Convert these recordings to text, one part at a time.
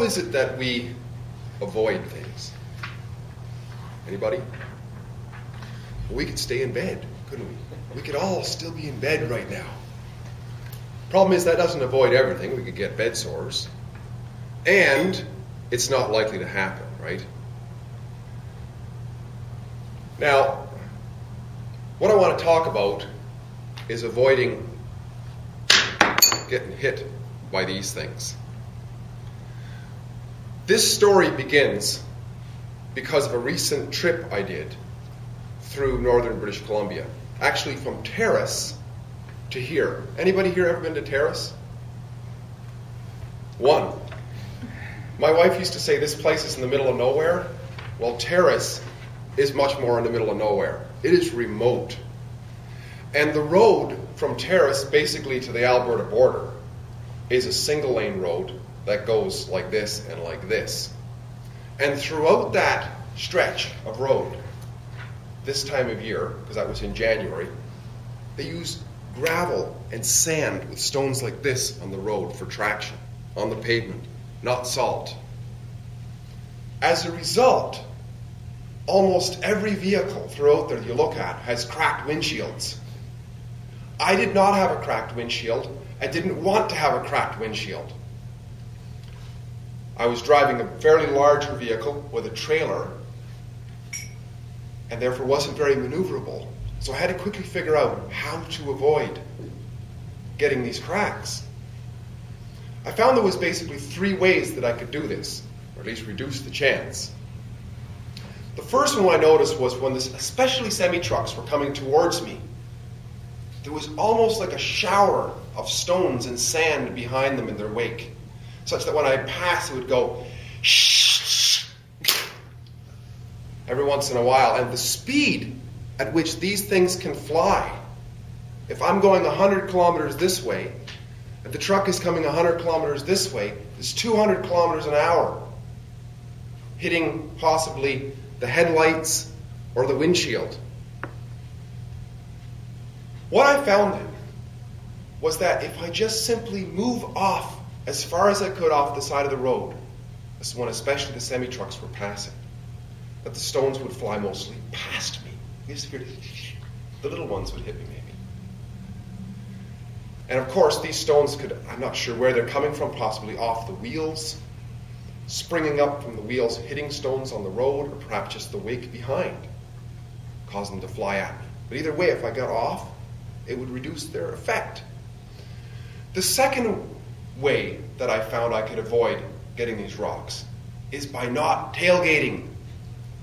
how is it that we avoid things? Anybody? Well, we could stay in bed, couldn't we? We could all still be in bed right now. Problem is that doesn't avoid everything. We could get bed sores. And it's not likely to happen, right? Now, what I want to talk about is avoiding getting hit by these things. This story begins because of a recent trip I did through northern British Columbia. Actually from Terrace to here. Anybody here ever been to Terrace? One. My wife used to say this place is in the middle of nowhere. Well, Terrace is much more in the middle of nowhere. It is remote. And the road from Terrace basically to the Alberta border is a single lane road that goes like this and like this. And throughout that stretch of road, this time of year, because that was in January, they use gravel and sand with stones like this on the road for traction, on the pavement, not salt. As a result, almost every vehicle throughout there you look at has cracked windshields. I did not have a cracked windshield. I didn't want to have a cracked windshield. I was driving a fairly larger vehicle with a trailer and therefore wasn't very maneuverable. So I had to quickly figure out how to avoid getting these cracks. I found there was basically 3 ways that I could do this, or at least reduce the chance. The first one I noticed was when especially semi-trucks were coming towards me, there was almost like a shower of stones and sand behind them in their wake, such that when I passed, it would go shh every once in a while. And the speed at which these things can fly, if I'm going 100 kilometers this way, if the truck is coming 100 kilometers this way, it's 200 kilometers an hour, hitting possibly the headlights or the windshield. What I found then was that if I just simply move off as far as I could off the side of the road, this when especially the semi-trucks were passing, that the stones would fly mostly past me. The little ones would hit me maybe. And of course these stones could, I'm not sure where they're coming from, possibly off the wheels, springing up from the wheels, hitting stones on the road, or perhaps just the wake behind, causing them to fly at me. But either way, if I got off, it would reduce their effect. The second way that I found I could avoid getting these rocks is by not tailgating.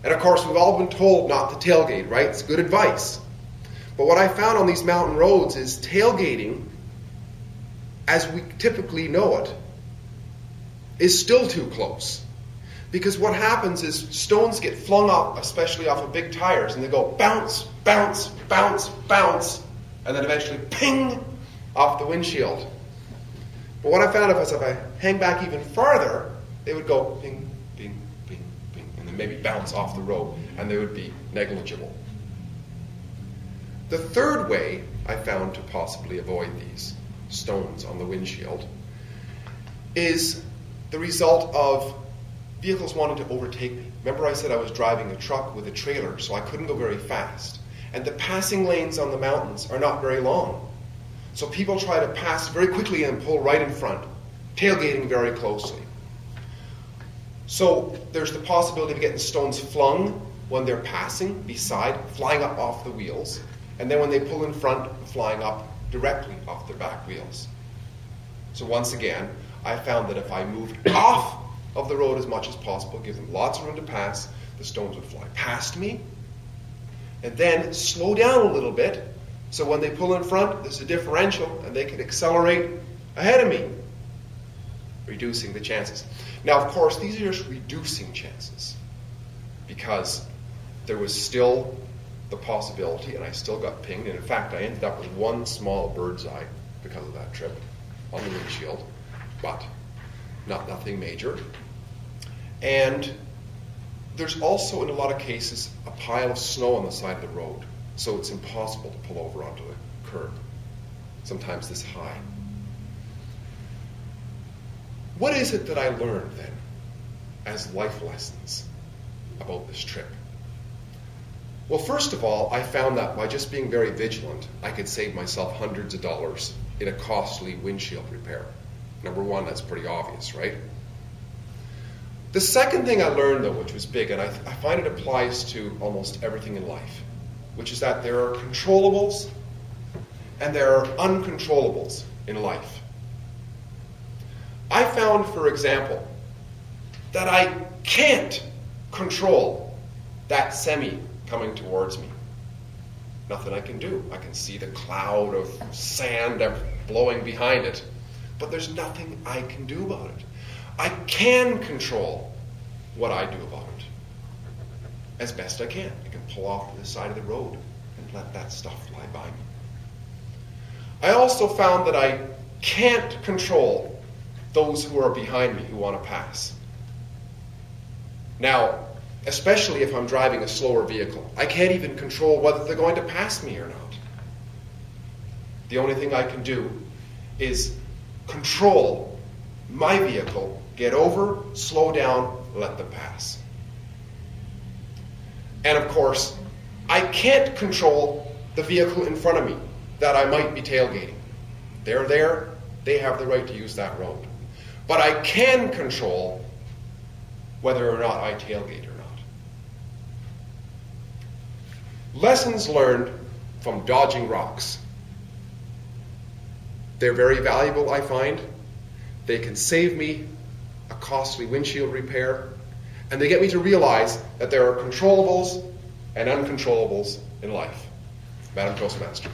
And of course, we've all been told not to tailgate, right? It's good advice. But what I found on these mountain roads is tailgating, as we typically know it, is still too close. Because what happens is stones get flung up, especially off of big tires, and they go bounce, bounce, bounce, bounce, and then eventually ping off the windshield. But what I found was if I hang back even farther, they would go ping, ping, ping, ping, and then maybe bounce off the road, and they would be negligible. The third way I found to possibly avoid these stones on the windshield is the result of vehicles wanting to overtake me. Remember I said I was driving a truck with a trailer, so I couldn't go very fast. And the passing lanes on the mountains are not very long. So people try to pass very quickly and pull right in front, tailgating very closely. So there's the possibility of getting stones flung when they're passing beside, flying up off the wheels, and then when they pull in front, flying up directly off their back wheels. So once again, I found that if I moved off of the road as much as possible, give them lots of room to pass, the stones would fly past me, and then slow down a little bit, so when they pull in front, there's a differential, and they can accelerate ahead of me, reducing the chances. Now, of course, these are just reducing chances, because there was still the possibility, and I still got pinged, and in fact, I ended up with one small bird's eye because of that trip on the windshield, but nothing major. And there's also, in a lot of cases, a pile of snow on the side of the road, so it's impossible to pull over onto the curb, sometimes this high. What is it that I learned then as life lessons about this trip? Well, first of all, I found that by just being very vigilant, I could save myself hundreds of dollars in a costly windshield repair. Number one, that's pretty obvious, right? The second thing I learned, though, which was big, and I find it applies to almost everything in life, which is that there are controllables and there are uncontrollables in life. I found, for example, that I can't control that semi coming towards me. Nothing I can do. I can see the cloud of sand blowing behind it, but there's nothing I can do about it. I can control what I do about it as best I can. I can pull off to the side of the road and let that stuff fly by me. I also found that I can't control those who are behind me who want to pass. Now, especially if I'm driving a slower vehicle, I can't even control whether they're going to pass me or not. The only thing I can do is control my vehicle, get over, slow down, let them pass. And of course, I can't control the vehicle in front of me that I might be tailgating. They're there, they have the right to use that road. But I can control whether or not I tailgate or not. Lessons learned from dodging rocks. They're very valuable, I find. They can save me a costly windshield repair, and they get me to realize that there are controllables and uncontrollables in life. Madam Toastmaster.